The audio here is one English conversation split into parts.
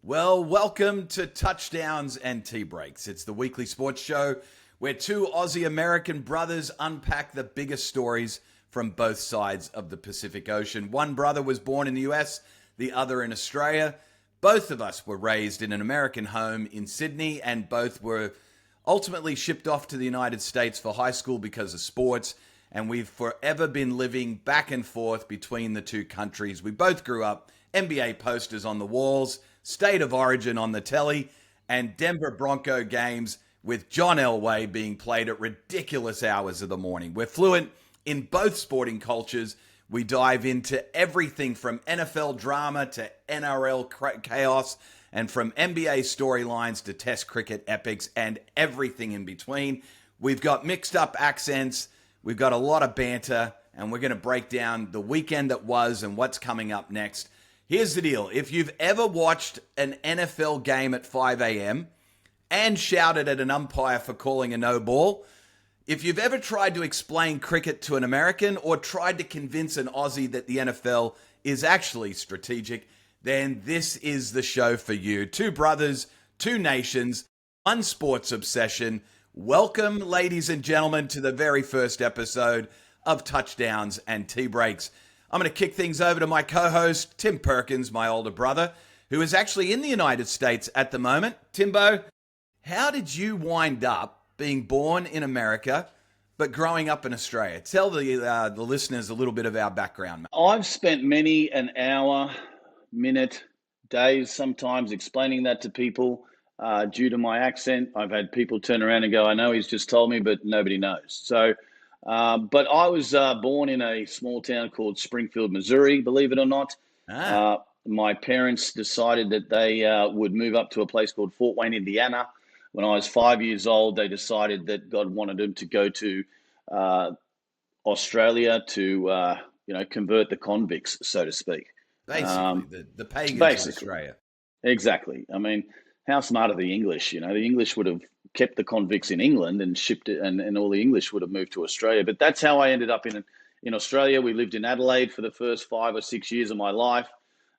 Well, welcome to Touchdowns and Tea Breaks. It's the weekly sports show where two Aussie-American brothers unpack the biggest stories from both sides of the Pacific Ocean. One brother was born in the US, the other in Australia. Both of us were raised in an American home in Sydney, and both were ultimately shipped off to the United States for high school because of sports. And we've forever been living back and forth between the two countries. We both grew up NBA posters on the walls, State of Origin on the telly, and Denver Bronco games with John Elway being played at ridiculous hours of the morning. We're fluent in both sporting cultures. We dive into everything from NFL drama to NRL chaos, and from NBA storylines to Test cricket epics and everything in between. We've got mixed up accents, we've got a lot of banter, and we're going to break down the weekend that was and what's coming up next. Here's the deal. If you've ever watched an NFL game at 5 a.m. and shouted at an umpire for calling a no ball, if you've ever tried to explain cricket to an American or tried to convince an Aussie that the NFL is actually strategic, then this is the show for you. Two brothers, two nations, one sports obsession. Welcome, ladies and gentlemen, to the very first episode of Touchdowns and Tea Breaks. I'm going to kick things over to my co-host, Tim Perkins, my older brother, who is actually in the United States at the moment. Timbo, how did you wind up being born in America but growing up in Australia? Tell the listeners a little bit of our background. I've spent many an hour, minute, days sometimes explaining that to people due to my accent. I've had people turn around and go, I know he's just told me, but nobody knows. So, but I was born in a small town called Springfield, Missouri, believe it or not. My parents decided that they would move up to a place called Fort Wayne, Indiana. When I was 5 years old, they decided that God wanted them to go to Australia to, convert the convicts, so to speak. Basically, the pagans of Australia. Exactly. I mean, how smart are the English? You know, the English would have kept the convicts in England and shipped it, and all the English would have moved to Australia. But that's how I ended up in Australia. We lived in Adelaide for the first 5 or 6 years of my life,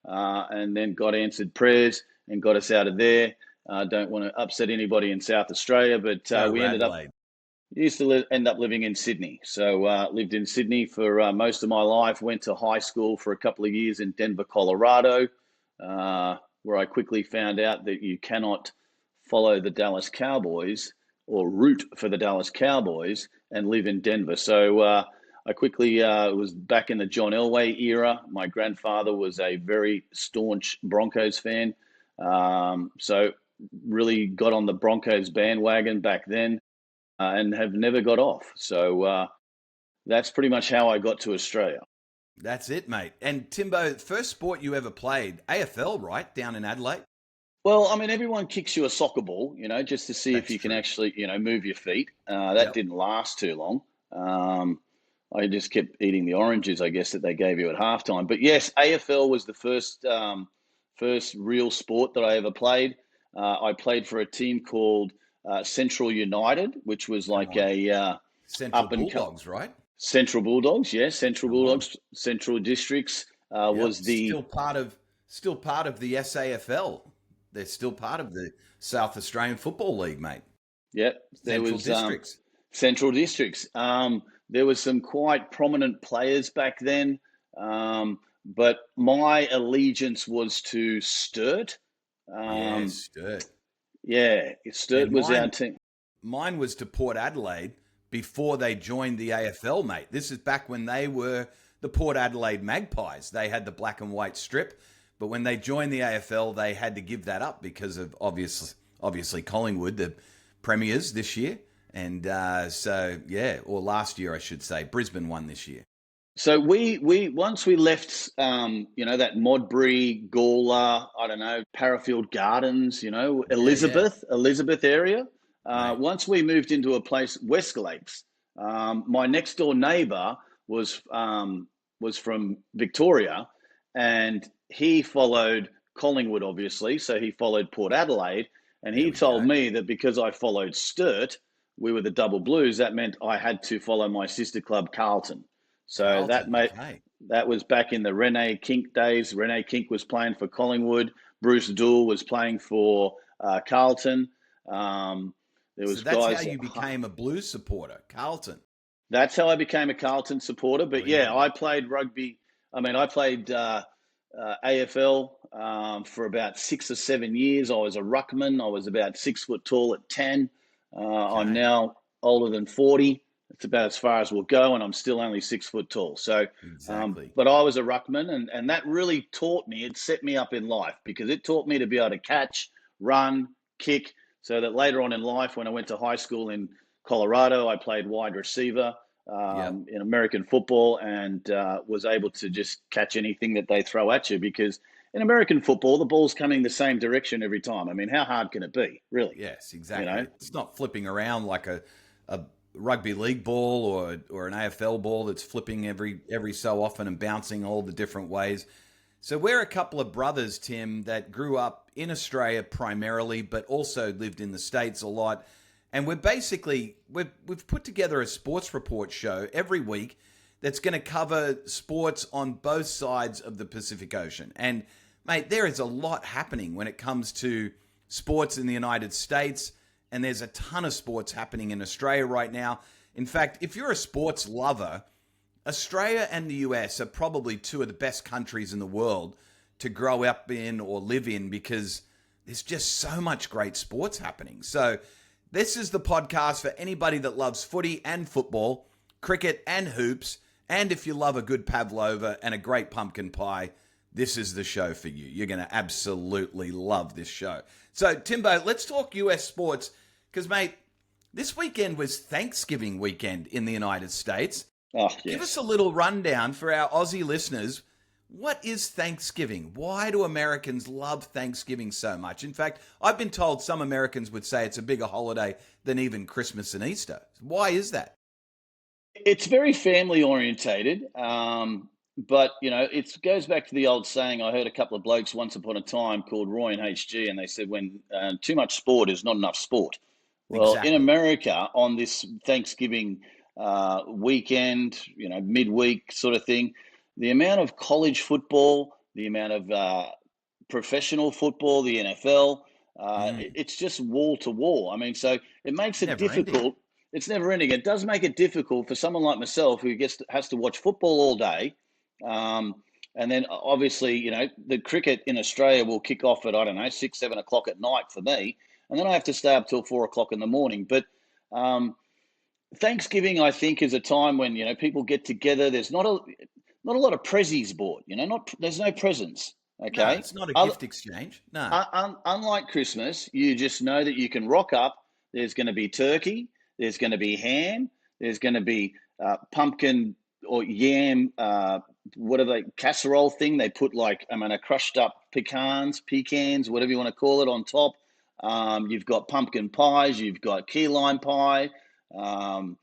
and then God answered prayers and got us out of there. Don't want to upset anybody in South Australia, but we ended up end up living in Sydney. So lived in Sydney for most of my life. Went to high school for a couple of years in Denver, Colorado, where I quickly found out that you cannot follow the Dallas Cowboys or root for the Dallas Cowboys and live in Denver. So I quickly was back in the John Elway era. My grandfather was a very staunch Broncos fan. So really got on the Broncos bandwagon back then and have never got off. So that's pretty much how I got to Australia. That's it, mate. And Timbo, first sport you ever played, AFL, right, down in Adelaide? Well, I mean, everyone kicks you a soccer ball, just to see if you can actually, move your feet. That didn't last too long. I just kept eating the oranges, I guess, that they gave you at halftime. But yes, AFL was the first real sport that I ever played. I played for a team called Central United, which was like a Central Bulldogs, right? Central Bulldogs, yes, Central Bulldogs, Central Districts was the still part of the SAFL. They're still part of the South Australian Football League, mate. Yep, Central Districts. Central Districts. There was some quite prominent players back then, but my allegiance was to Sturt. Sturt. Yeah, Sturt was our team. Mine was to Port Adelaide before they joined the AFL, mate. This is back when they were the Port Adelaide Magpies. They had the black and white strip, but when they joined the AFL, they had to give that up because of obviously Collingwood, the premiers this year. And or last year, I should say. Brisbane won this year. So we once we left, that Modbury, Gawler, Parafield Gardens, Elizabeth area. Right. Once we moved into a place, West Lakes, my next door neighbour was from Victoria, and he followed Collingwood, obviously. So he followed Port Adelaide, and he told me that because I followed Sturt, we were the Double Blues. That meant I had to follow my sister club, Carlton. So that was back in the Rene Kink days. Rene Kink was playing for Collingwood. Bruce Dool was playing for Carlton. There So was that's how guys. you became a Blues supporter, Carlton. That's how I became a Carlton supporter. But yeah, Unbelievable. I played rugby. I mean, I played AFL for about 6 or 7 years. I was a ruckman. I was about 6 foot tall at 10. I'm Okay. now older than 40. It's about as far as we'll go, and I'm still only 6 foot tall. So, Exactly. but I was a ruckman, and that really taught me. It set me up in life because it taught me to be able to catch, run, kick, so that later on in life, when I went to high school in Colorado, I played wide receiver Yep. in American football and was able to just catch anything that they throw at you because in American football, the ball's coming the same direction every time. I mean, how hard can it be, really? Yes, You exactly. know? It's not flipping around like a rugby league ball or an AFL ball that's flipping every so often and bouncing all the different ways. So we're a couple of brothers, Tim, that grew up in Australia primarily, but also lived in the States a lot. And we've put together a sports report show every week that's going to cover sports on both sides of the Pacific Ocean. And mate, there is a lot happening when it comes to sports in the United States, and there's a ton of sports happening in Australia right now. In fact, if you're a sports lover, Australia and the US are probably two of the best countries in the world to grow up in or live in because there's just so much great sports happening. So, this is the podcast for anybody that loves footy and football, cricket and hoops, and if you love a good pavlova and a great pumpkin pie, this is the show for you. You're going to absolutely love this show. So, Timbo, let's talk US sports because, mate, this weekend was Thanksgiving weekend in the United States. Oh, Give us yes. a little rundown for our Aussie listeners. What is Thanksgiving? Why do Americans love Thanksgiving so much? In fact, I've been told some Americans would say it's a bigger holiday than even Christmas and Easter. Why is that? It's very family orientated. But it goes back to the old saying. I heard a couple of blokes once upon a time called Roy and HG, and they said when too much sport is not enough sport. Well, in Exactly. America, on this Thanksgiving weekend, midweek sort of thing, the amount of college football, the amount of professional football, the NFL, it's just wall to wall. I mean, so it makes it Never ending. difficult. It's never ending. It does make it difficult for someone like myself who has to watch football all day. Um, and then obviously, the cricket in Australia will kick off at, I don't know, 6, 7 o'clock at night for me and then I have to stay up till 4 o'clock in the morning. But Thanksgiving, I think, is a time when people get together. There's not a lot of prezzies bought. There's no presents. No, Okay, it's not a gift exchange. No. unlike Christmas, you just know that you can rock up. There's going to be turkey. There's going to be ham. There's going to be pumpkin or yam. What are they? Casserole thing. They put crushed up pecans, whatever you want to call it, on top. You've got pumpkin pies. You've got key lime pie. Um,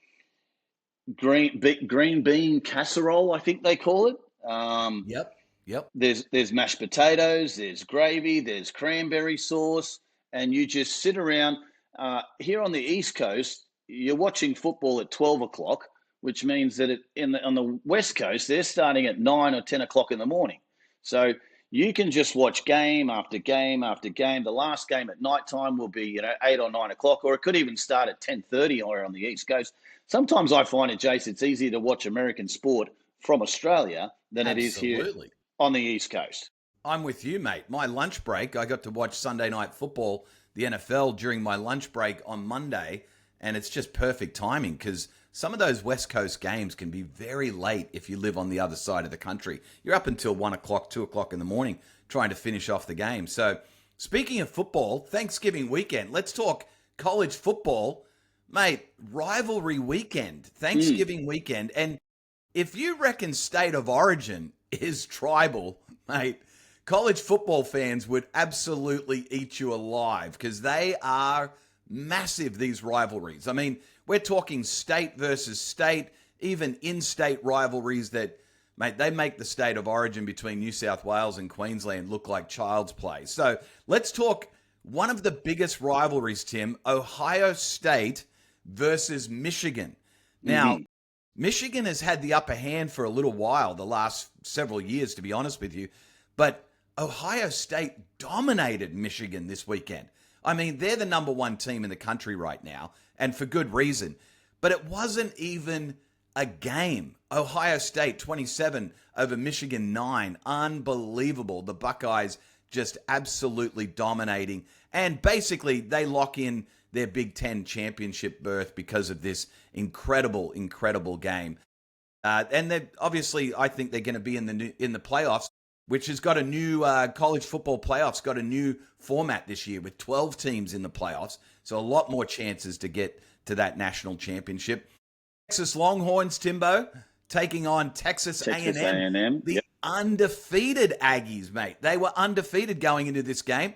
green bean casserole, I think they call it. Yep. Yep. There's mashed potatoes, there's gravy, there's cranberry sauce, and you just sit around. Here on the East Coast, you're watching football at 12 o'clock, which means that on the West Coast they're starting at 9 or 10 o'clock in the morning. So you can just watch game after game after game. The last game at night time will be 8 or 9 o'clock, or it could even start at 10:30 or on the East Coast. Sometimes I find it, Jace, it's easier to watch American sport from Australia than it is here Absolutely. on the East Coast. I'm with you, mate. My lunch break, I got to watch Sunday Night Football, the NFL, during my lunch break on Monday, and it's just perfect timing because some of those West Coast games can be very late if you live on the other side of the country. You're up until 1 o'clock, 2 o'clock in the morning trying to finish off the game. So, speaking of football, Thanksgiving weekend, let's talk college football. Mate, rivalry weekend, Thanksgiving weekend. And if you reckon state of origin is tribal, mate, college football fans would absolutely eat you alive because they are massive, these rivalries. I mean, we're talking state versus state, even in-state rivalries that, mate, they make the state of origin between New South Wales and Queensland look like child's play. So let's talk one of the biggest rivalries, Tim, Ohio State versus Michigan. Now, Mm-hmm. Michigan has had the upper hand for a little while, the last several years, to be honest with you. But Ohio State dominated Michigan this weekend. I mean, they're the number one team in the country right now, and for good reason. But it wasn't even a game. Ohio State 27 over Michigan 9. Unbelievable. The Buckeyes just absolutely dominating. And basically, they lock in their Big Ten championship berth because of this incredible, incredible game. And they obviously, I think they're going to be in the playoffs, which has got a new college football playoffs, got a new format this year with 12 teams in the playoffs. So a lot more chances to get to that national championship. Texas Longhorns, Timbo, taking on Texas A&M. The undefeated Aggies, mate. They were undefeated going into this game.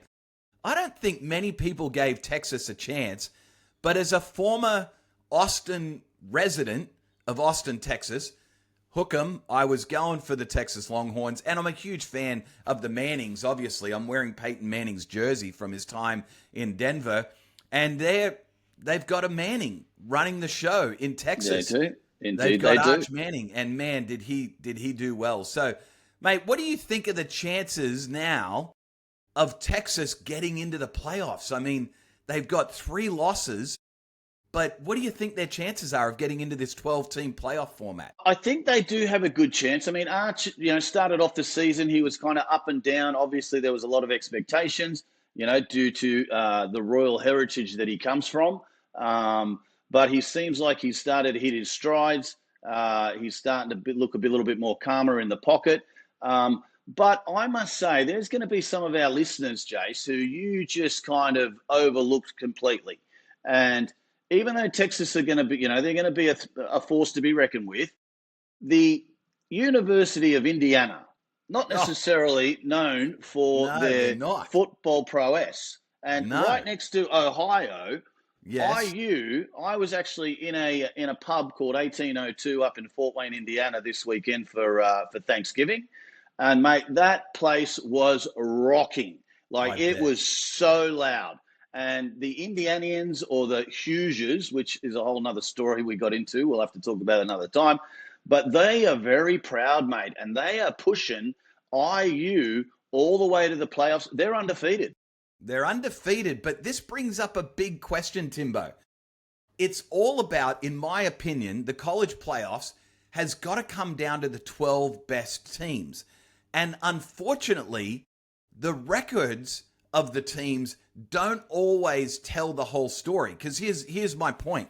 I don't think many people gave Texas a chance, but as a former Austin resident of Austin, Texas, hook 'em, I was going for the Texas Longhorns, and I'm a huge fan of the Mannings, obviously. I'm wearing Peyton Manning's jersey from his time in Denver, and they've got a Manning running the show in Texas. They do. Indeed, they've got they Arch do. Manning, and man, did he do well. So, mate, what do you think of the chances now of Texas getting into the playoffs? I mean, they've got 3 losses, but what do you think their chances are of getting into this 12-team playoff format? I think they do have a good chance. I mean, Arch, started off the season, he was kind of up and down. Obviously, there was a lot of expectations, due to the royal heritage that he comes from. But he seems like he's started to hit his strides. He's starting to look a little bit more calmer in the pocket. But I must say, there's going to be some of our listeners, Jace, who you just kind of overlooked completely. And even though Texas are going to be, they're going to be a force to be reckoned with, the University of Indiana, not necessarily known for their football prowess. And right next to Ohio, IU, I was actually in a pub called 1802 up in Fort Wayne, Indiana this weekend for Thanksgiving. And, mate, that place was rocking. It was so loud. And the Indianians, or the Hoosiers, which is a whole nother story we got into, we'll have to talk about another time, but they are very proud, mate, and they are pushing IU all the way to the playoffs. They're undefeated. They're undefeated, but this brings up a big question, Timbo. It's all about, in my opinion, the college playoffs has got to come down to the 12 best teams. And unfortunately, the records of the teams don't always tell the whole story. Because here's my point.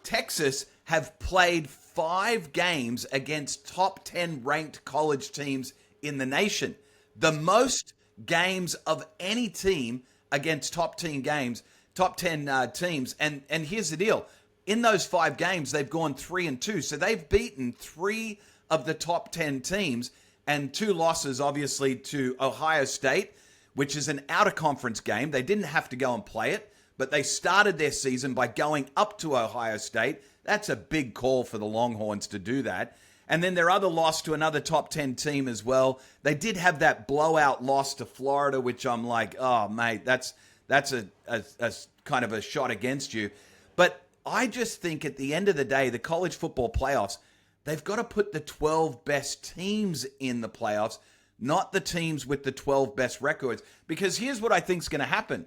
Texas have played 5 games against top 10 ranked college teams in the nation. The most games of any team against top 10 teams. And here's the deal. In those 5 games, they've gone 3-2. So they've beaten 3 of the top 10 teams, and 2 losses, obviously, to Ohio State, which is an out-of-conference game. They didn't have to go and play it, but they started their season by going up to Ohio State. That's a big call for the Longhorns to do that. And then their other loss to another top 10 team as well. They did have that blowout loss to Florida, which I'm like, oh, mate, that's a kind of a shot against you. But I just think at the end of the day, the college football playoffs, they've got to put the 12 best teams in the playoffs, not the teams with the 12 best records. Because here's what I think is going to happen.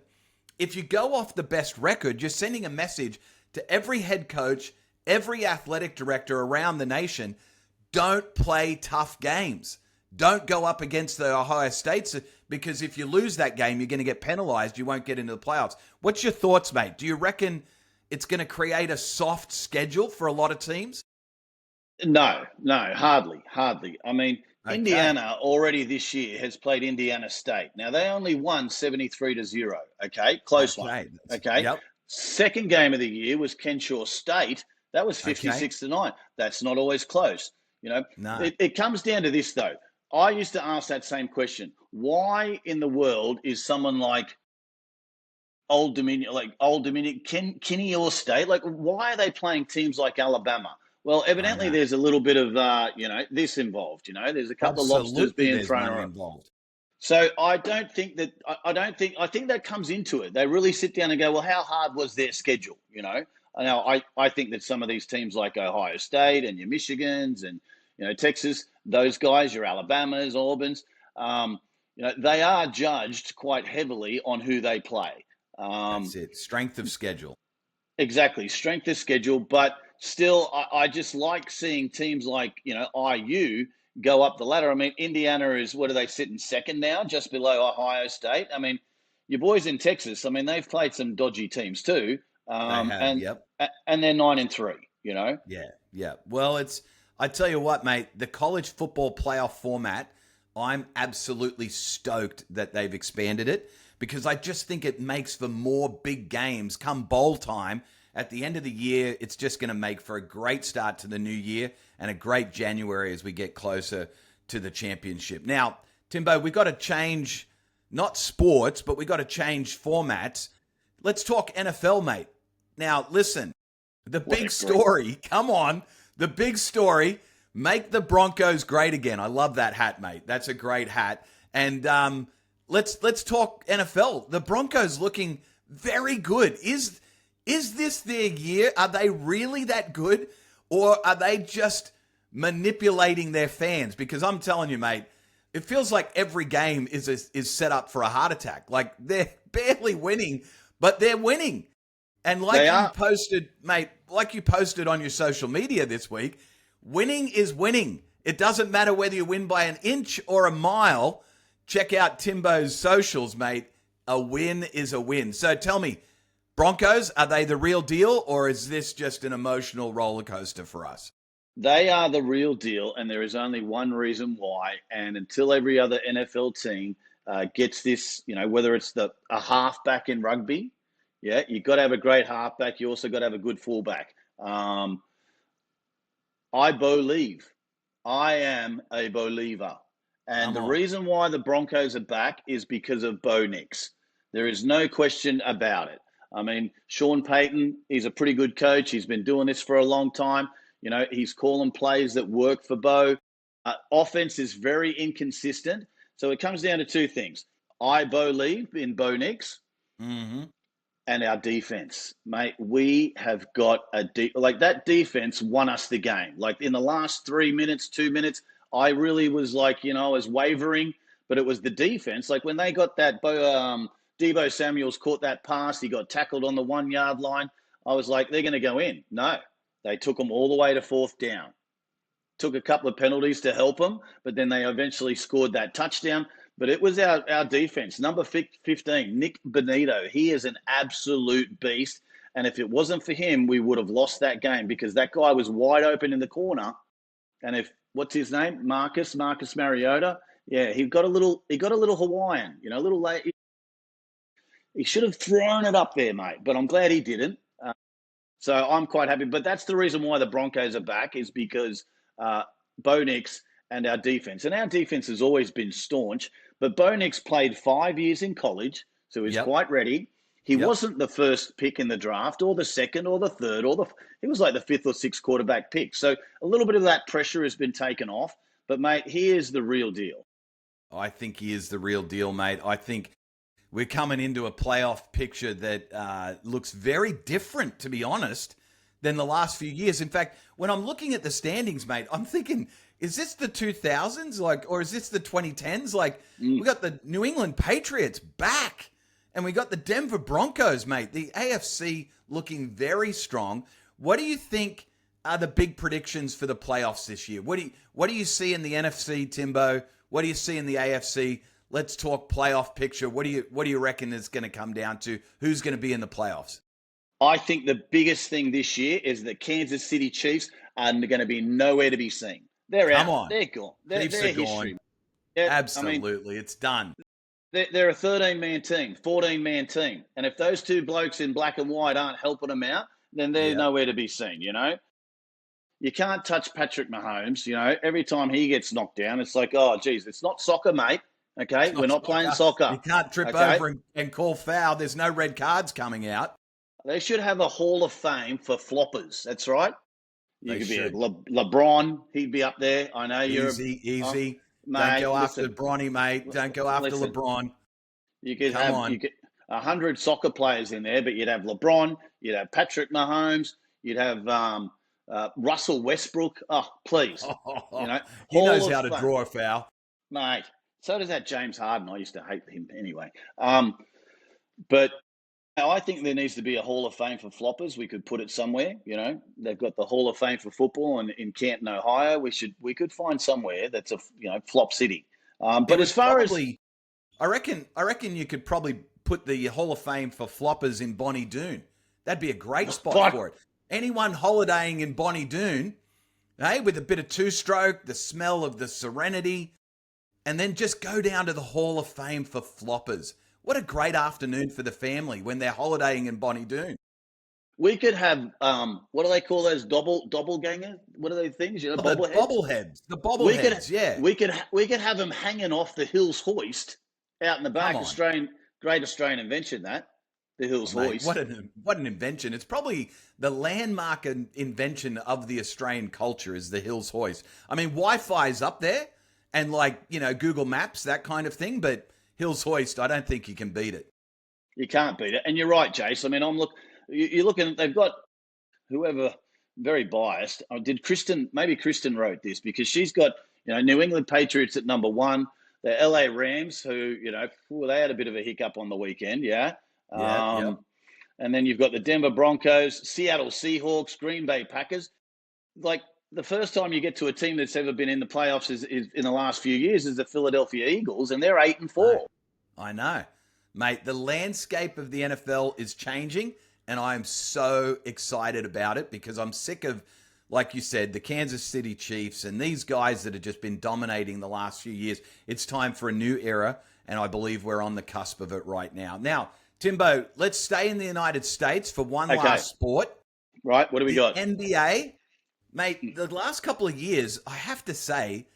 If you go off the best record, you're sending a message to every head coach, every athletic director around the nation: don't play tough games. Don't go up against the Ohio States, because if you lose that game, you're going to get penalized. You won't get into the playoffs. What's your thoughts, mate? Do you reckon it's going to create a soft schedule for a lot of teams? No, hardly. I mean, okay. Indiana already this year has played Indiana State. Now, they only won 73-0, okay? Close one, okay? Yep. Second game of the year was Kenshaw State. That was 56-9. That's not always close, No. It comes down to this, though. I used to ask that same question. Why in the world is someone like Old Dominion, Kenny or State, why are they playing teams like Alabama? Well, evidently there's a little bit of, this involved, There's a couple of lobsters being thrown around. Involved. So I think that comes into it. They really sit down and go, well, how hard was their schedule, Now, I think that some of these teams like Ohio State and your Michigans and, Texas, those guys, your Alabamas, Auburn's, they are judged quite heavily on who they play. That's it. Strength of schedule. Exactly, strength of schedule, but still, I just like seeing teams like IU go up the ladder. I mean, Indiana is, what are they sitting second now, just below Ohio State? I mean, your boys in Texas, I mean, they've played some dodgy teams too, They have. Yep. and they're 9-3. Yeah. Yeah. Well, I tell you what, mate, the college football playoff format, I'm absolutely stoked that they've expanded it because I just think it makes for more big games come bowl time. At the end of the year, it's just going to make for a great start to the new year and a great January as we get closer to the championship. Now, Timbo, we got to change, not sports, but we got to change formats. Let's talk NFL, mate. Now, listen, the big story, come on, the big story, make the Broncos great again. I love that hat, mate. That's a great hat. And let's talk NFL. The Broncos looking very good. Is this their year? Are they really that good? Or are they just manipulating their fans? Because I'm telling you, mate, it feels like every game is set up for a heart attack. Like they're barely winning, but they're winning. And posted, mate, like you posted on your social media this week, winning is winning. It doesn't matter whether you win by an inch or a mile. Check out Timbo's socials, mate. A win is a win. So tell me, Broncos, are they the real deal, or is this just an emotional roller coaster for us? They are the real deal, and there is only one reason why. And until every other NFL team gets this, whether it's a halfback in rugby, yeah, you've got to have a great halfback. You also got to have a good fullback. I believe. I am a believer. And the reason why the Broncos are back is because of Bo Nix. There is no question about it. I mean, Sean Payton, he's a pretty good coach. He's been doing this for a long time. He's calling plays that work for Bo. Offense is very inconsistent. So it comes down to two things. I believe in Bo Nix. Mm-hmm. And our defense, mate, we have got that defense won us the game. Like in the last 3 minutes, 2 minutes, I really was I was wavering, but it was the defense. Like when they got that, Deebo Samuel's caught that pass, he got tackled on the 1 yard line. I was like, they're going to go in. No, they took them all the way to fourth down. Took a couple of penalties to help them, but then they eventually scored that touchdown. But it was our defense. Number 15, Nick Bonito. He is an absolute beast. And if it wasn't for him, we would have lost that game because that guy was wide open in the corner. And what's his name? Marcus Mariota. Yeah, he got a little Hawaiian, a little late. He should have thrown it up there, mate. But I'm glad he didn't. So I'm quite happy. But that's the reason why the Broncos are back is because Bo Nix and our defense. And our defense has always been staunch. But Bo Nix played 5 years in college, so he's quite ready. He wasn't the first pick in the draft or the second or the third he was like the fifth or sixth quarterback pick. So a little bit of that pressure has been taken off. But, mate, he is the real deal. I think he is the real deal, mate. I think we're coming into a playoff picture that looks very different, to be honest, than the last few years. In fact, when I'm looking at the standings, mate, I'm thinking, is this the 2000s, or is this the 2010s? We got the New England Patriots back, and we got the Denver Broncos, mate. The AFC looking very strong. What do you think are the big predictions for the playoffs this year? What do you see in the NFC, Timbo? What do you see in the AFC? Let's talk playoff picture. What do you reckon it's going to come down to? Who's going to be in the playoffs? I think the biggest thing this year is the Kansas City Chiefs are going to be nowhere to be seen. They're out. They're gone. They're history. Gone. Yeah, absolutely. It's done. They're a 13-man team, 14-man team. And if those two blokes in black and white aren't helping them out, then they're nowhere to be seen, You can't touch Patrick Mahomes, Every time he gets knocked down, it's like, oh, geez, it's not soccer, mate. Okay? We're not playing soccer. You can't trip over and call foul. There's no red cards coming out. They should have a Hall of Fame for floppers. That's right. You could be a LeBron. He'd be up there. I know you're easy. Mate, don't go after Bronny, mate. Don't go after LeBron. You could have 100 soccer players in there, but you'd have LeBron. You'd have Patrick Mahomes. You'd have Russell Westbrook. Oh, please. He knows how to draw a foul. Mate, So does that James Harden. I used to hate him anyway. But I think there needs to be a Hall of Fame for floppers. We could put it somewhere. They've got the Hall of Fame for football, and in Canton, Ohio, we could find somewhere that's a flop city. It But as would far as probably, I reckon you could probably put the Hall of Fame for floppers in Bonnie Doon. That'd be a great spot for it. Anyone holidaying in Bonnie Doon, hey, with a bit of two-stroke, the smell of the Serenity, and then just go down to the Hall of Fame for floppers. What a great afternoon for the family when they're holidaying in Bonnie Doon. we could have, what do they call those doppelganger? What are those things? The Bobbleheads. bobbleheads. The We could, bobbleheads, yeah. we could have them hanging off the Hills hoist out in the back. Come on. Great Australian invention, that the Hills Mate, hoist. what an invention. It's probably the landmark invention of the Australian culture is the Hills hoist. I mean, Wi-Fi is up there and Google Maps, that kind of thing, but Hills hoist, I don't think you can beat it. You can't beat it. And you're right, Jace. I mean, you're looking, they've got whoever, very biased. Maybe Kristen wrote this because she's got, New England Patriots at number 1, the LA Rams, who, they had a bit of a hiccup on the weekend. Yeah. Yeah. And then you've got the Denver Broncos, Seattle Seahawks, Green Bay Packers. Like, the first time you get to a team that's ever been in the playoffs is in the last few years is the Philadelphia Eagles, and they're 8-4. I know. Mate, the landscape of the NFL is changing, and I'm so excited about it because I'm sick of, like you said, the Kansas City Chiefs and these guys that have just been dominating the last few years. It's time for a new era, and I believe we're on the cusp of it right now. Now, Timbo, let's stay in the United States for one last sport. Right, what do we got? NBA. Mate, the last couple of years, I have to say,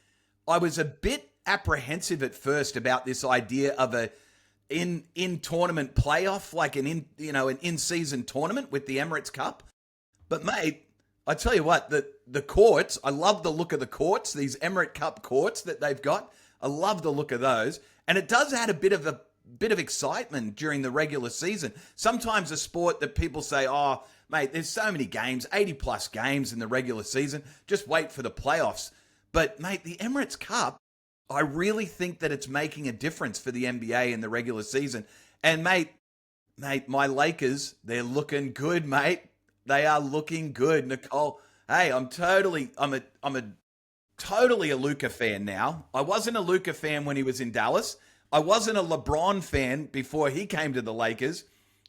I was a bit apprehensive at first about this idea of a in-tournament playoff, like an in-season tournament with the Emirates Cup. But mate, I tell you what, the courts, I love the look of the courts, these Emirates Cup courts that they've got. I love the look of those. And it does add a bit of excitement during the regular season. Sometimes a sport that people say, oh, mate, there's so many games, 80-plus games in the regular season. Just wait for the playoffs. But, mate, the Emirates Cup, I really think that it's making a difference for the NBA in the regular season. And, mate, my Lakers, they're looking good, mate. They are looking good, Nicole. Hey, I'm a totally a Luka fan now. I wasn't a Luka fan when he was in Dallas. I wasn't a LeBron fan before he came to the Lakers.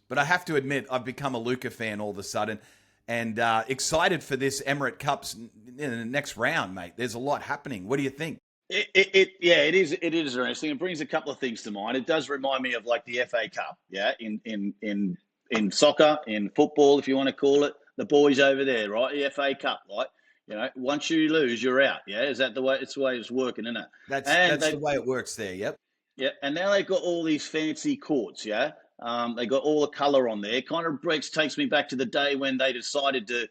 But I have to admit, I've become a Luka fan all of a sudden, and excited for this Emirates Cups in the next round, mate. There's a lot happening. What do you think? It is interesting. It brings a couple of things to mind. It does remind me of like the FA Cup, yeah, in soccer, in football, if you want to call it. The boys over there, right? The FA Cup, right? Once you lose, you're out. Yeah, is that the way? It's the way it's working, isn't it? That's the way it works there. Yep. Yeah, and now they've got all these fancy courts. Yeah. They got all the colour on there. Kind of takes me back to the day when they decided to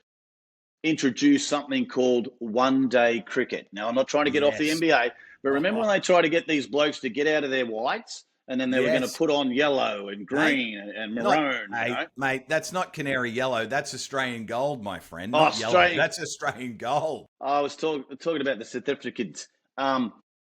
introduce something called one-day cricket. Now, I'm not trying to get off the NBA, but remember when they tried to get these blokes to get out of their whites and then they were going to put on yellow and green and maroon? Mate, that's not canary yellow. That's Australian gold, my friend. Not yellow. That's Australian gold. I was talking about the certificates.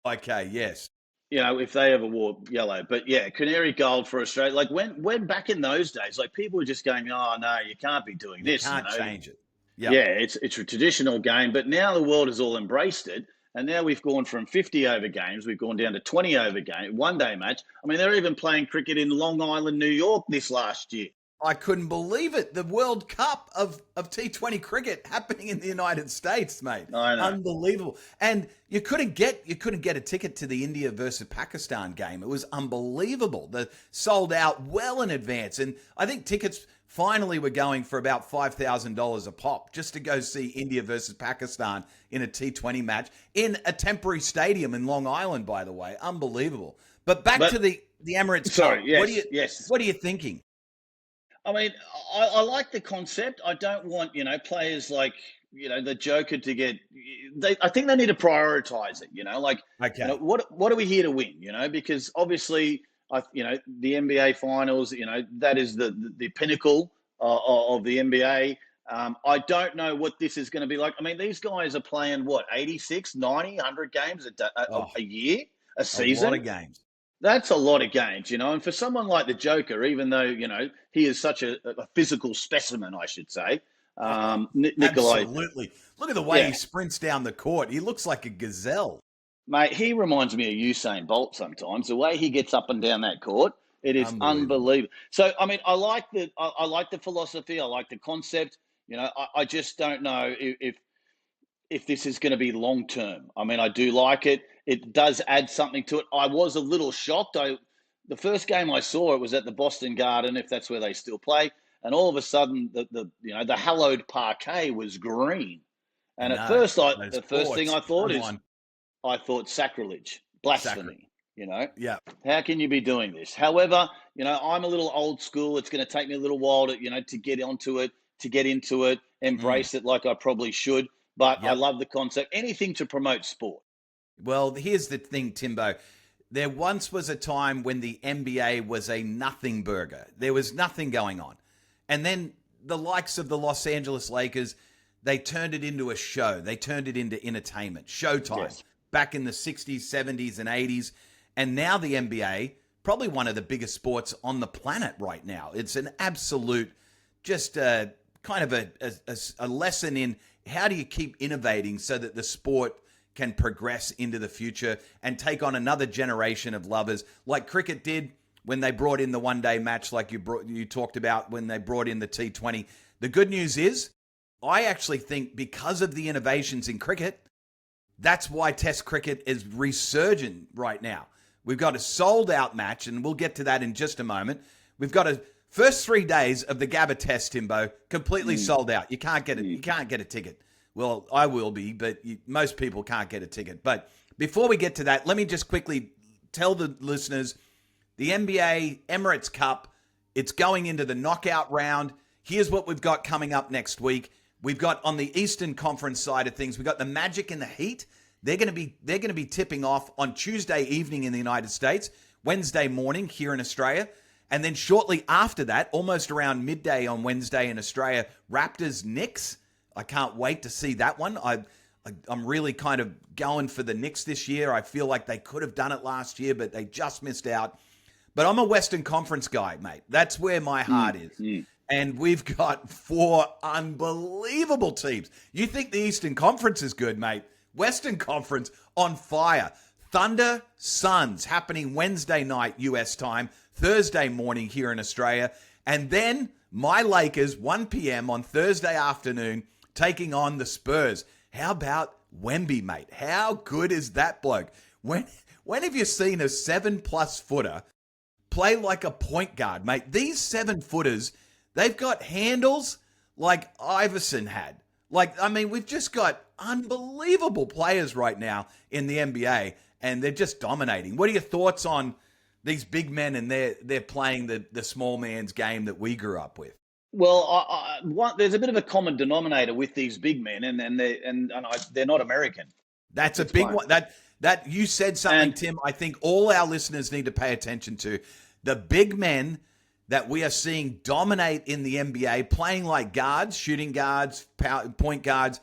Okay, yes. If they ever wore yellow. But yeah, canary gold for Australia. Like when back in those days, like people were just going, oh no, you can't be doing this. You can't change it. Yep. Yeah, it's a traditional game, but now the world has all embraced it. And now we've gone from 50 over games, we've gone down to 20 over game, one-day match. I mean, they're even playing cricket in Long Island, New York this last year. I couldn't believe it. The World Cup of T20 cricket happening in the United States, mate. I know. Unbelievable. And you couldn't get a ticket to the India versus Pakistan game. It was unbelievable. The sold out well in advance. And I think tickets finally were going for about $5,000 a pop just to go see India versus Pakistan in a T20 match in a temporary stadium in Long Island, by the way. Unbelievable. But back to the Emirates Cup. Yes. What are you thinking? I mean, I like the concept. I don't want, players like, the Joker to get. I think they need to prioritize it. Okay. What are we here to win? Because obviously, the NBA Finals. That is the pinnacle of the NBA. I don't know what this is going to be like. I mean, these guys are playing 86, 90, 100 games a year. a A lot of season. games. That's a lot of games, and for someone like the Joker, even though, he is such a physical specimen, I should say, Oh, Nikolai, absolutely. Look at the way he yeah, sprints down the court. He looks like a gazelle. mate, he reminds me of Usain Bolt sometimes. The way he gets up and down that court, it is Unbelievable. unbelievable. So, I mean, I like the philosophy, I like the concept. I just don't know if this is going to be long term. I mean, I do like it. It does add something to it. I was a little shocked. The first game I saw, it was at the Boston Garden, if that's where they still play, and all of a sudden the hallowed parquet was green. I And at know. first, Those the first thing courts, I thought come is on. sacrilege, Sacred. blasphemy. Yeah. How can you be doing this? However, I'm a little old school. It's going to take me a little while to get onto it, to get into it, Mm. embrace it like I probably should. But I Yep. love the concept. Anything to promote sport. Well, here's the thing, Timbo. There once was a time when the NBA was a nothing burger. There was nothing going on. And then the likes of the Los Angeles Lakers, they turned it into a show. They turned it into entertainment, showtime, Yes. back in the 60s, 70s, and 80s. And now the NBA, probably one of the biggest sports on the planet right now. It's an absolute, just kind of a lesson in how do you keep innovating so that the sport can progress into the future and take on another generation of lovers, like cricket did when they brought in the one-day match, like you talked about when they brought in the T20. The good news is, I actually think because of the innovations in cricket, that's why Test cricket is resurgent right now. We've got a sold-out match, and we'll get to that in just a moment. We've got a first 3 days of the Gabba Test, Timbo, completely sold out. You can't get it. You can't get a ticket. Well, I will be, but most people can't get a ticket. But before we get to that, let me just quickly tell the listeners, the NBA Emirates Cup, it's going into the knockout round. Here's what we've got coming up next week. We've got on the Eastern Conference side of things, we've got the Magic and the Heat. They're going to be tipping off on Tuesday evening in the United States, Wednesday morning here in Australia. And then shortly after that, almost around midday on Wednesday in Australia, Raptors Knicks. I can't wait to see that one. I'm really kind of going for the Knicks this year. I feel like they could have done it last year, but they just missed out. But I'm a Western Conference guy, mate. That's where my heart is. And we've got 4 unbelievable teams. You think the Eastern Conference is good, mate? Western Conference on fire. Thunder Suns happening Wednesday night US time, Thursday morning here in Australia. And then my Lakers, 1 p.m. on Thursday afternoon, taking on the Spurs. How about Wemby, mate? How good is that bloke? When have you seen a 7+ footer play like a point guard, mate? These 7-footers, they've got handles like Iverson had. We've just got unbelievable players right now in the NBA, and they're just dominating. What are your thoughts on these big men and they're playing the small man's game that we grew up with? Well, there's a bit of a common denominator with these big men, and they're not American. That's a It's big plain. one. That you said something, And Tim, I think all our listeners need to pay attention to. The big men that we are seeing dominate in the NBA, playing like guards, shooting guards, point guards,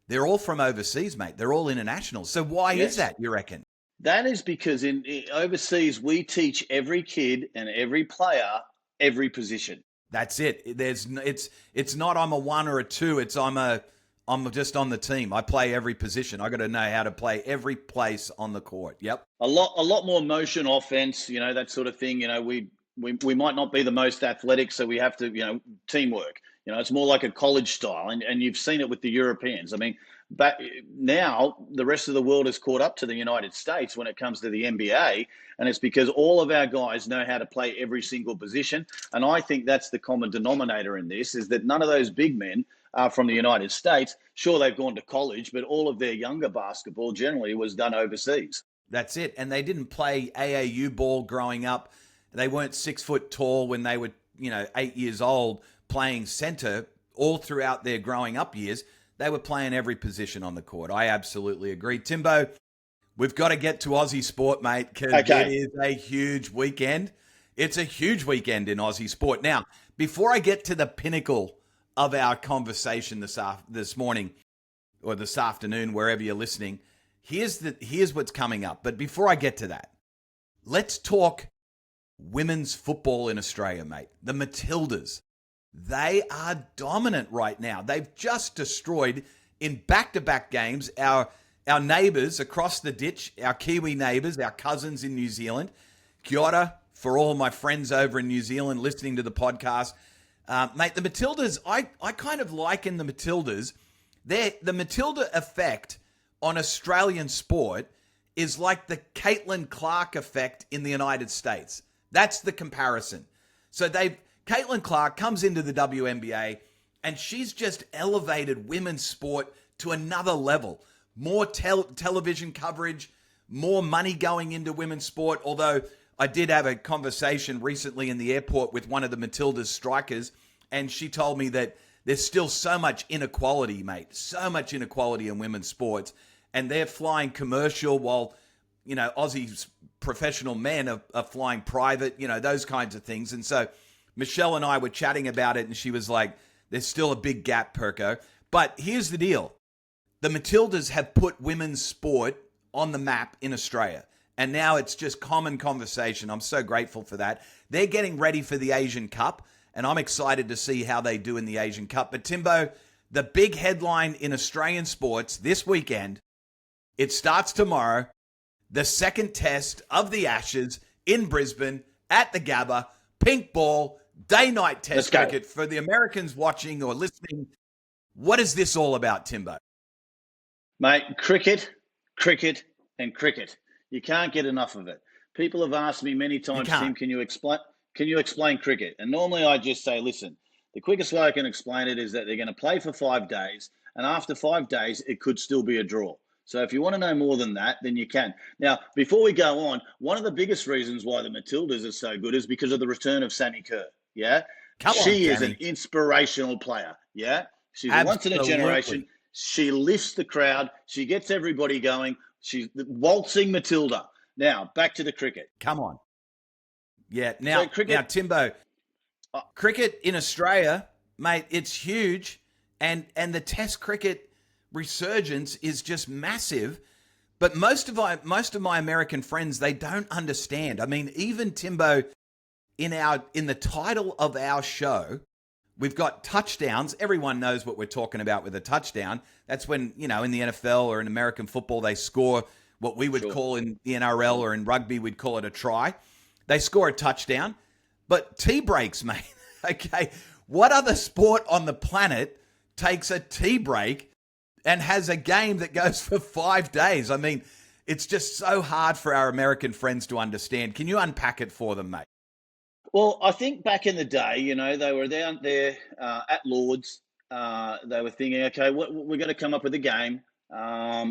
they're all from overseas, mate. They're all internationals. So why is that, you reckon? that is because in overseas we teach every kid and every player every position. That's it. It's not I'm a 1 or a 2. It's I'm just on the team. I play every position. I got to know how to play every place on the court. Yep. A lot more motion offense, that sort of thing. We might not be the most athletic, so we have to, teamwork. It's more like a college style, and you've seen it with the Europeans. I mean, but now the rest of the world has caught up to the United States when it comes to the NBA, and it's because all of our guys know how to play every single position. And I think that's the common denominator in this, is that none of those big men are from the United States. Sure, they've gone to college, but all of their younger basketball generally was done overseas. That's it. And they didn't play AAU ball growing up. They weren't 6 foot tall when they were, 8 years old playing center all throughout their growing up years. They were playing every position on the court. I absolutely agree. Timbo, we've got to get to Aussie sport, mate, because it is a huge weekend. It's a huge weekend in Aussie sport. Now, before I get to the pinnacle of our conversation this morning or this afternoon, wherever you're listening, Here's what's coming up. But before I get to that, let's talk women's football in Australia, mate. The Matildas. They are dominant right now. They've just destroyed in back-to-back games our neighbours across the ditch, our Kiwi neighbours, our cousins in New Zealand. Kia ora for all my friends over in New Zealand listening to the podcast. Mate, the Matildas, I kind of liken the Matildas. The Matilda effect on Australian sport is like the Caitlin Clark effect in the United States. That's the comparison. So Caitlin Clark comes into the WNBA and she's just elevated women's sport to another level. More television coverage, more money going into women's sport. Although I did have a conversation recently in the airport with one of the Matildas strikers, and she told me that there's still so much inequality, mate. So much inequality in women's sports. And they're flying commercial while, Aussie's professional men are flying private, those kinds of things. And so Michelle and I were chatting about it, and she was like, there's still a big gap, Perko. But here's the deal. The Matildas have put women's sport on the map in Australia. And now it's just common conversation. I'm so grateful for that. They're getting ready for the Asian Cup, and I'm excited to see how they do in the Asian Cup. But Timbo, the big headline in Australian sports this weekend, it starts tomorrow, the second test of the Ashes in Brisbane at the Gabba, pink ball, day-night test cricket. For the Americans watching or listening, what is this all about, Timbo? Mate, cricket, and cricket. You can't get enough of it. People have asked me many times, Tim, can you explain cricket? And normally I just say, listen, the quickest way I can explain it is that they're going to play for 5 days, and after 5 days, it could still be a draw. So if you want to know more than that, then you can. Now, before we go on, one of the biggest reasons why the Matildas are so good is because of the return of Sammy Kerr. Yeah? She is an inspirational player. Yeah? She's a once in a generation. She lifts the crowd. She gets everybody going. She's the waltzing Matilda. Now, back to the cricket. Come on. Yeah. Now, Timbo, cricket in Australia, mate, it's huge. And the test cricket resurgence is just massive. But most of my American friends, they don't understand. I mean, even Timbo, in the title of our show, we've got touchdowns. Everyone knows what we're talking about with a touchdown. That's when, in the NFL or in American football, they score what we would call in the NRL or in rugby, we'd call it a try. They score a touchdown. But tea breaks, mate. Okay. What other sport on the planet takes a tea break and has a game that goes for 5 days? I mean, it's just so hard for our American friends to understand. Can you unpack it for them, mate? Well, I think back in the day, they were down there at Lord's. They were thinking, okay, we're going to come up with a game.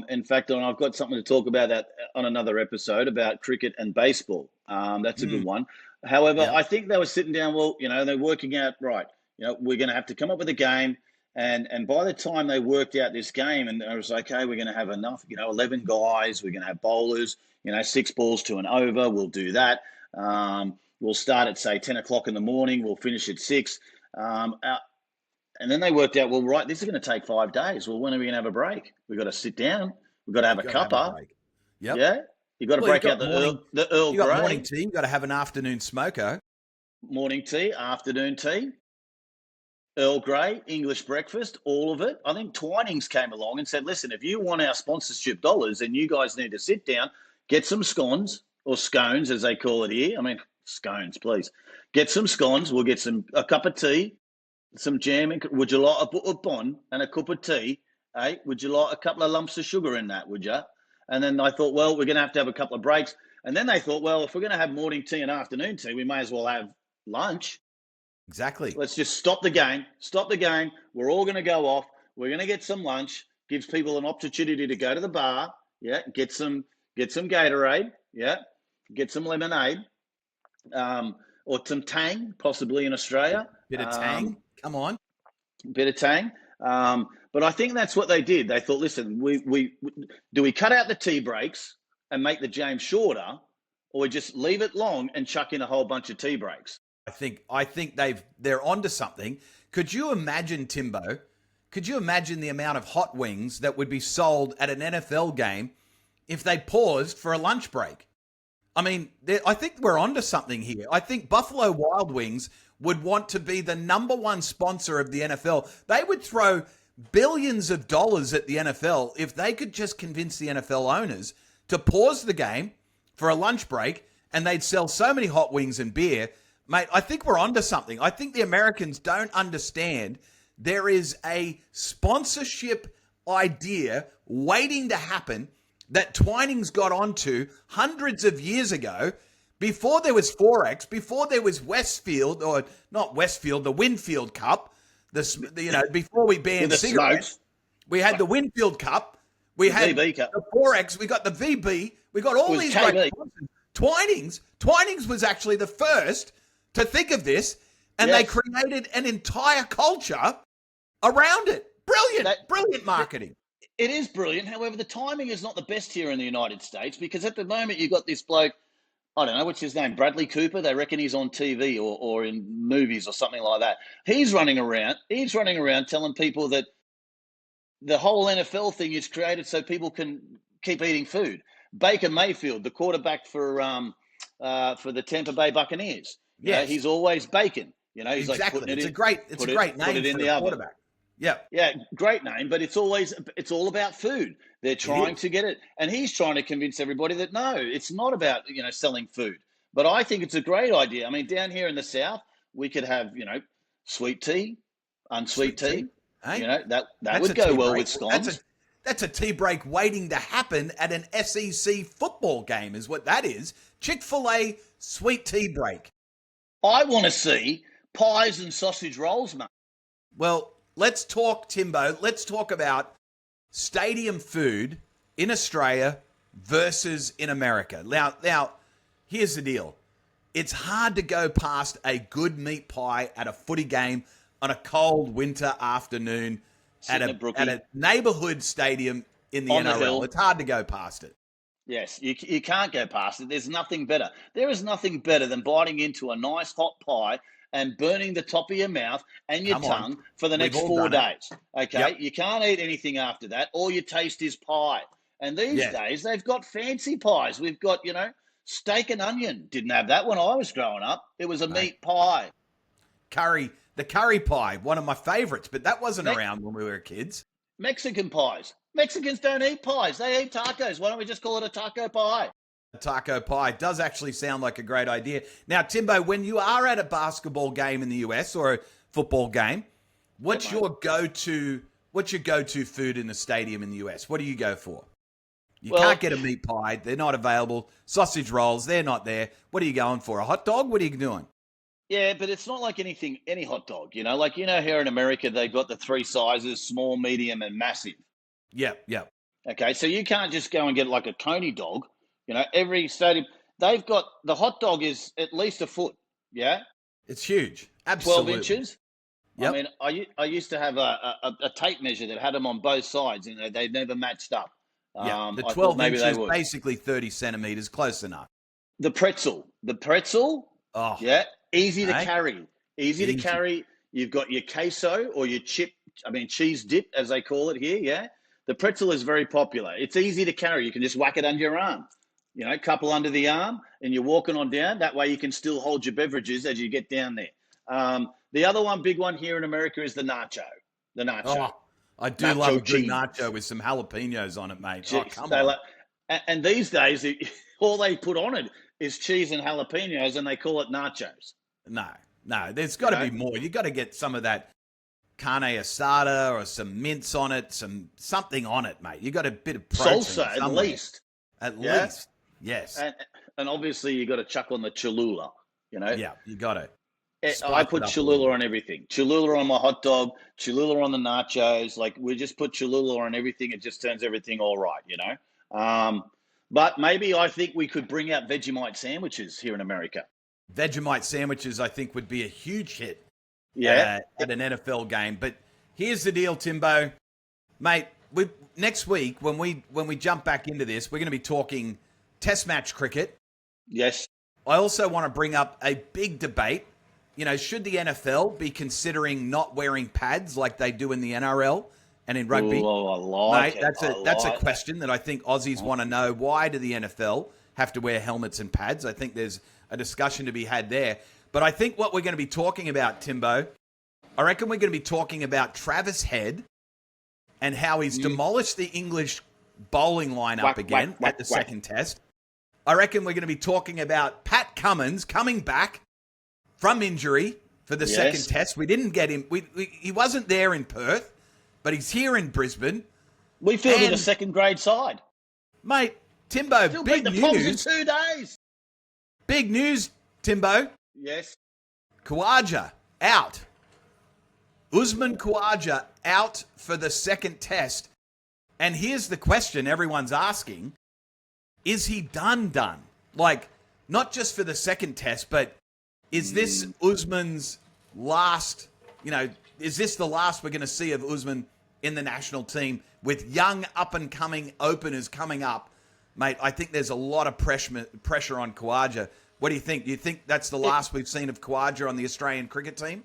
In fact, and I've got something to talk about that on another episode about cricket and baseball. That's a good one. However, I think they were sitting down, they're working out, right, we're going to have to come up with a game. And by the time they worked out this game, and it was okay, we're going to have enough, 11 guys, we're going to have bowlers, 6 balls to an over, we'll do that. We'll start at, say, 10 o'clock in the morning, we'll finish at 6. And then they worked out, well, right, this is going to take 5 days. Well, when are we going to have a break? We've got to sit down. We've got to have a cuppa. Yep. Yeah. You've got to break out the Earl Grey. You've got morning tea. You've got to have an afternoon smoko. Morning tea, afternoon tea. Earl Grey, English breakfast, all of it. I think Twinings came along and said, listen, if you want our sponsorship dollars, then you guys need to sit down, get some scones, or scones as they call it here. I mean, scones, please. Get some scones. We'll get a cup of tea, some jam. Would you like a bit of bun and a cup of tea? Hey, would you like a couple of lumps of sugar in that, would you? And then I thought, well, we're going to have a couple of breaks. And then they thought, well, if we're going to have morning tea and afternoon tea, we may as well have lunch. Exactly. Let's just stop the game. We're all going to go off. We're going to get some lunch. Gives people an opportunity to go to the bar. Yeah. Get some Gatorade. Yeah. Get some lemonade. Or some Tang, possibly in Australia. Bit of Tang. Come on. Bit of Tang. But I think that's what they did. They thought, listen, do we cut out the tea breaks and make the game shorter, or we just leave it long and chuck in a whole bunch of tea breaks? I think they're onto something. Could you imagine, Timbo? Could you imagine the amount of hot wings that would be sold at an NFL game if they paused for a lunch break. I mean, I think we're onto something here. I think Buffalo Wild Wings would want to be the number one sponsor of the NFL. They would throw billions of dollars at the NFL if they could just convince the NFL owners to pause the game for a lunch break, and they'd sell so many hot wings and beer. Mate, I think we're onto something. I think the Americans don't understand there is a sponsorship idea waiting to happen that Twinings got onto hundreds of years ago, before there was Forex, before there was Westfield, or not Westfield, the Winfield Cup, before we banned cigarettes. Smokes. We had the Winfield Cup, we had VB Cup. the Forex, we got the VB, we got all these great sponsors. Twinings was actually the first to think of this, and they created an entire culture around it. Brilliant marketing. It is brilliant. However, the timing is not the best here in the United States, because at the moment you've got this bloke, I don't know, what's his name, Bradley Cooper. They reckon he's on TV or in movies or something like that. He's running around telling people that the whole NFL thing is created so people can keep eating food. Baker Mayfield, the quarterback for the Tampa Bay Buccaneers. Yes. He's always bacon. He's exactly. like putting it it's in. a great name put it in for the the oven. quarterback. Yeah. Yeah, great name, but it's all about food. They're trying to get it. And he's trying to convince everybody that no, it's not about, selling food. But I think it's a great idea. I mean, down here in the South, we could have, sweet tea, unsweet tea. Hey? That would go well with scones. That's a tea break waiting to happen at an SEC football game is what that is. Chick-fil-A sweet tea break. I want to see pies and sausage rolls, mate. Well, let's talk, Timbo. Let's talk about stadium food in Australia versus in America. Now, here's the deal. It's hard to go past a good meat pie at a footy game on a cold winter afternoon at a neighbourhood stadium in the NRL. It's hard to go past it. Yes, you can't go past it. There's nothing better. There is nothing better than biting into a nice hot pie and burning the top of your mouth and your tongue for the next 4 days. Okay? Yep. You can't eat anything after that. All you taste is pie. And these days, they've got fancy pies. We've got, steak and onion. Didn't have that when I was growing up. It was a meat pie. The curry pie, one of my favourites, but that wasn't around when we were kids. Mexican pies. Mexicans don't eat pies. They eat tacos. Why don't we just call it a taco pie? A taco pie does actually sound like a great idea. Now, Timbo, when you are at a basketball game in the US or a football game, what's your go-to food in the stadium in the US? What do you go for? You can't get a meat pie. They're not available. Sausage rolls, they're not there. What are you going for? A hot dog? What are you doing? Yeah, but it's not like any hot dog, here in America, they've got the 3 sizes, small, medium, and massive. Yeah. Okay, so you can't just go and get like a Coney dog. Every stadium, they've got, the hot dog is at least a foot, yeah? It's huge. Absolutely. 12 inches. Yep. I mean, I used to have a tape measure that had them on both sides, and they never matched up. Yeah, the 12 inches, basically 30 centimetres, close enough. The pretzel, easy to carry. Easy to carry. You've got your queso or your cheese dip, as they call it here, yeah? The pretzel is very popular. It's easy to carry. You can just whack it under your arm. Couple under the arm, and you're walking on down. That way you can still hold your beverages as you get down there. The other big one here in America is the nacho. Oh, I do love a good nacho with some jalapenos on it, mate. Jeez, come on. And these days, all they put on it is cheese and jalapenos, and they call it nachos. No, there's got to be more. You got to get some of that carne asada or some mince on it, something on it, mate. You got a bit of protein. Salsa, at least. At least, yes. And obviously, you got to chuck on the Cholula. Yeah, you got it. I put Cholula on everything. Cholula on my hot dog. Cholula on the nachos. Like, we just put Cholula on everything. It just turns everything all right, But maybe I think we could bring out Vegemite sandwiches here in America. Vegemite sandwiches, I think, would be a huge hit. At an NFL game. But here's the deal, Timbo, mate. Next week when we jump back into this, we're going to be talking Test match cricket. Yes. I also want to bring up a big debate. Should the NFL be considering not wearing pads like they do in the NRL And in rugby, Oh, I like mate, it. that's a like question that I think Aussies want to know. Why do the NFL have to wear helmets and pads? I think there's a discussion to be had there. But I think what we're going to be talking about, Timbo, I reckon we're going to be talking about Travis Head and how he's demolished the English bowling lineup again at the second test. I reckon we're going to be talking about Pat Cummins coming back from injury for the second test. We didn't get him. He wasn't there in Perth, but he's here in Brisbane. We fielded a second grade side. Mate, Timbo, Still big beat the Poms news. in 2 days. Big news, Timbo. Yes. Khawaja out. Usman Khawaja out for the second test. And here's the question everyone's asking. Is he done? Like, not just for the second test, but is this Usman's last, is this the last we're going to see of Usman in the national team with young up-and-coming openers coming up? Mate, I think there's a lot of pressure on Khawaja. What do you think? Do you think that's the last we've seen of Khawaja on the Australian cricket team?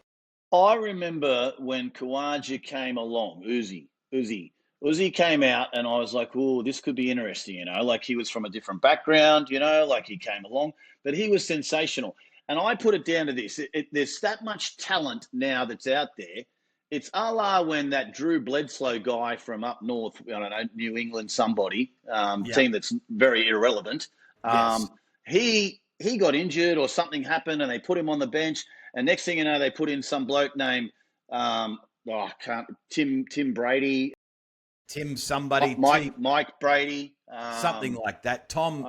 I remember when Khawaja came along, Uzi came out, and I was like, oh, this could be interesting, like he was from a different background, like he came along, but he was sensational. And I put it down to this. There's that much talent now that's out there. It's a la when that Drew Bledsoe guy from up north, I don't know, New England somebody, team that's very irrelevant, he got injured or something happened and they put him on the bench, and next thing you know, they put in some bloke named Tim Brady. Tim somebody. Mike Brady. Something like that. Tom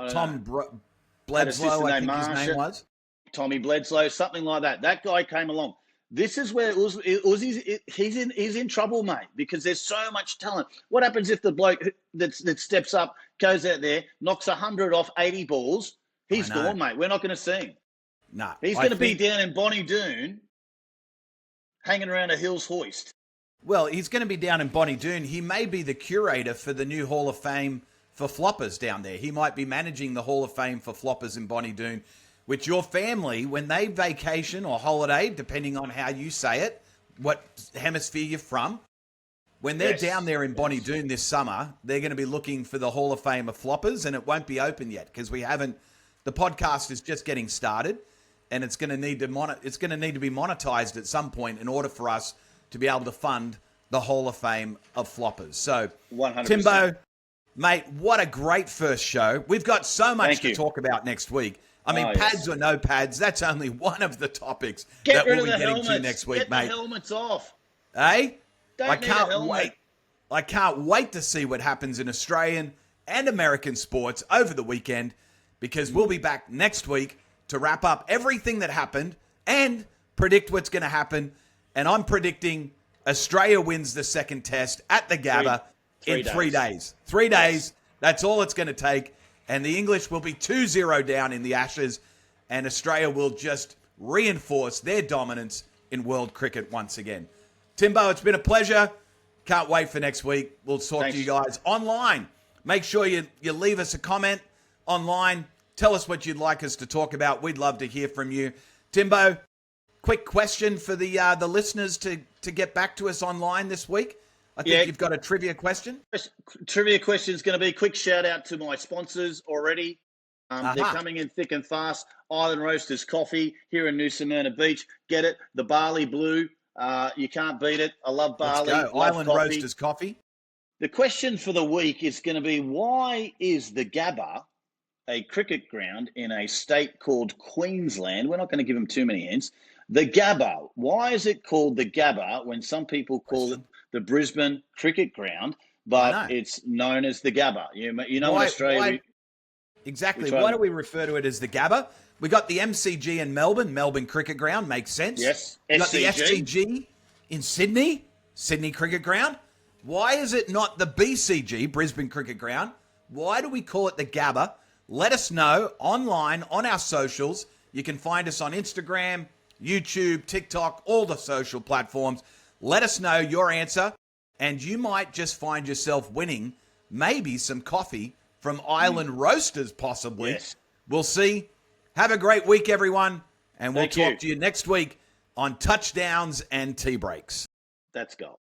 Bledsoe, I think his name was. Tommy Bledsoe, something like that. That guy came along. This is where Uzi's he's in trouble, mate, because there's so much talent. What happens if the bloke that steps up, goes out there, knocks 100 off 80 balls? He's gone, mate. We're not going to see him. No. He's going to be down in Bonnie Doon hanging around a Hills hoist. Well, he's going to be down in Bonnie Doon. He may be the curator for the new Hall of Fame for floppers down there. He might be managing the Hall of Fame for floppers in Bonnie Doon, which your family, when they vacation or holiday, depending on how you say it, what hemisphere you're from, when they're down there in Bonnie Doon this summer, they're going to be looking for the Hall of Fame of floppers, and it won't be open yet because we haven't. The podcast is just getting started, and it's going to need to be monetized at some point in order for us to be able to fund the Hall of Fame of floppers. So, 100%. Timbo, mate, what a great first show. We've got so much to talk about next week. I mean, pads or no pads, that's only one of the topics that we'll be getting to next week, mate. Get the helmets off. Eh? I can't wait. I can't wait to see what happens in Australian and American sports over the weekend, because we'll be back next week to wrap up everything that happened and predict what's going to happen. And I'm predicting Australia wins the second test at the Gabba in 3 days. 3 days. That's all it's going to take. And the English will be 2-0 down in the Ashes, and Australia will just reinforce their dominance in world cricket once again. Timbo, it's been a pleasure. Can't wait for next week. We'll talk to you guys online. Make sure you leave us a comment online. Tell us what you'd like us to talk about. We'd love to hear from you. Timbo, quick question for the listeners to get back to us online this week. I think you've got a trivia question. Trivia question is going to be a quick shout out to my sponsors already. They're coming in thick and fast. Island Roasters Coffee here in New Smyrna Beach. Get it? The barley blue. You can't beat it. I love barley. Let's go. Island Roasters Coffee. The question for the week is going to be, why is the Gabba a cricket ground in a state called Queensland? We're not going to give them too many hints. The Gabba. Why is it called the Gabba when some people call it the Brisbane Cricket Ground, but it's known as the Gabba? You know, in Australia... Exactly. Why do we refer to it as the Gabba? We got the MCG in Melbourne Cricket Ground. Makes sense. Yes. We got the SCG in Sydney Cricket Ground. Why is it not the BCG, Brisbane Cricket Ground? Why do we call it the Gabba? Let us know online on our socials. You can find us on Instagram, YouTube, TikTok, all the social platforms. Let us know your answer, and you might just find yourself winning maybe some coffee from Island Roasters, possibly. Yes. We'll see. Have a great week, everyone, and we'll talk to you next week on Touchdowns and Tea Breaks. Let's go.